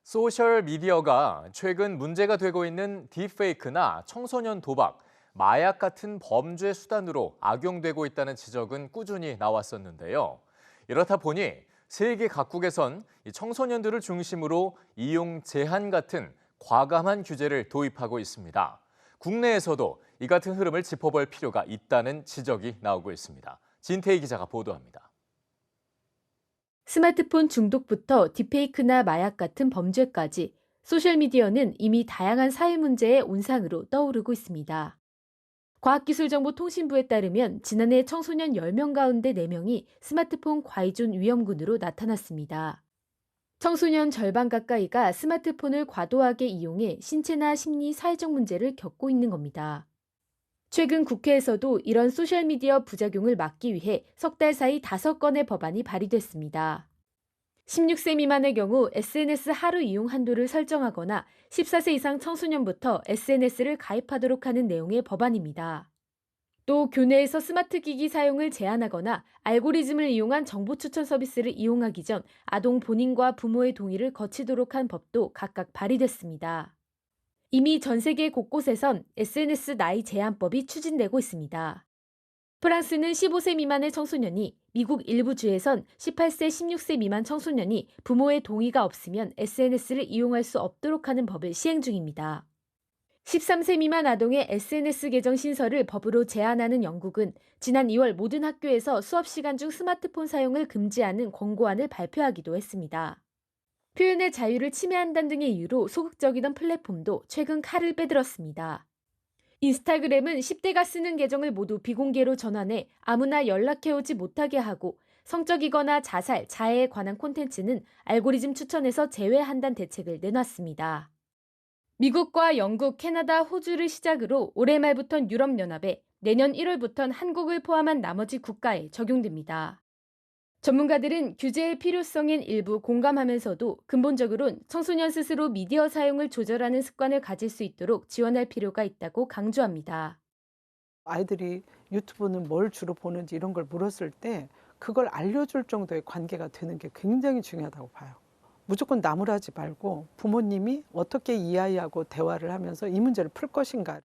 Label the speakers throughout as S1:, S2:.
S1: 소셜미디어가 최근 문제가 되고 있는 딥페이크나 청소년 도박, 마약 같은 범죄 수단으로 악용되고 있다는 지적은 꾸준히 나왔었는데요. 이렇다 보니 세계 각국에선 이 청소년들을 중심으로 이용 제한 같은 과감한 규제를 도입하고 있습니다. 국내에서도 이 같은 흐름을 짚어볼 필요가 있다는 지적이 나오고 있습니다. 진태희 기자가 보도합니다.
S2: 스마트폰 중독부터 딥페이크나 마약 같은 범죄까지 소셜미디어는 이미 다양한 사회 문제의 온상으로 떠오르고 있습니다. 과학기술정보통신부에 따르면 지난해 청소년 10명 가운데 4명이 스마트폰 과의존 위험군으로 나타났습니다. 청소년 절반 가까이가 스마트폰을 과도하게 이용해 신체나 심리, 사회적 문제를 겪고 있는 겁니다. 최근 국회에서도 이런 소셜미디어 부작용을 막기 위해 석 달 사이 5건의 법안이 발의됐습니다. 16세 미만의 경우 SNS 하루 이용 한도를 설정하거나 14세 이상 청소년부터 SNS를 가입하도록 하는 내용의 법안입니다. 또 교내에서 스마트 기기 사용을 제한하거나 알고리즘을 이용한 정보 추천 서비스를 이용하기 전 아동 본인과 부모의 동의를 거치도록 한 법도 각각 발의됐습니다. 이미 전 세계 곳곳에선 SNS 나이 제한법이 추진되고 있습니다. 프랑스는 15세 미만의 청소년이, 미국 일부 주에선 18세, 16세 미만 청소년이 부모의 동의가 없으면 SNS를 이용할 수 없도록 하는 법을 시행 중입니다. 13세 미만 아동의 SNS 계정 신설을 법으로 제한하는 영국은 지난 2월 모든 학교에서 수업 시간 중 스마트폰 사용을 금지하는 권고안을 발표하기도 했습니다. 표현의 자유를 침해한다는 등의 이유로 소극적이던 플랫폼도 최근 칼을 빼들었습니다. 인스타그램은 10대가 쓰는 계정을 모두 비공개로 전환해 아무나 연락해오지 못하게 하고 성적이거나 자살, 자해에 관한 콘텐츠는 알고리즘 추천에서 제외한다는 대책을 내놨습니다. 미국과 영국, 캐나다, 호주를 시작으로 올해 말부턴 유럽연합에, 내년 1월부턴 한국을 포함한 나머지 국가에 적용됩니다. 전문가들은 규제의 필요성엔 일부 공감하면서도 근본적으로는 청소년 스스로 미디어 사용을 조절하는 습관을 가질 수 있도록 지원할 필요가 있다고 강조합니다.
S3: 아이들이 유튜브는 뭘 주로 보는지 이런 걸 물었을 때 그걸 알려줄 정도의 관계가 되는 게 굉장히 중요하다고 봐요. 무조건 나무라지 말고 부모님이 어떻게 이 아이하고 대화를 하면서 이 문제를 풀 것인가.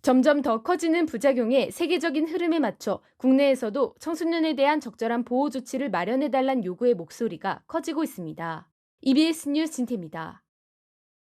S2: 점점 더 커지는 부작용에 세계적인 흐름에 맞춰 국내에서도 청소년에 대한 적절한 보호 조치를 마련해달란 요구의 목소리가 커지고 있습니다. EBS 뉴스 진태입니다.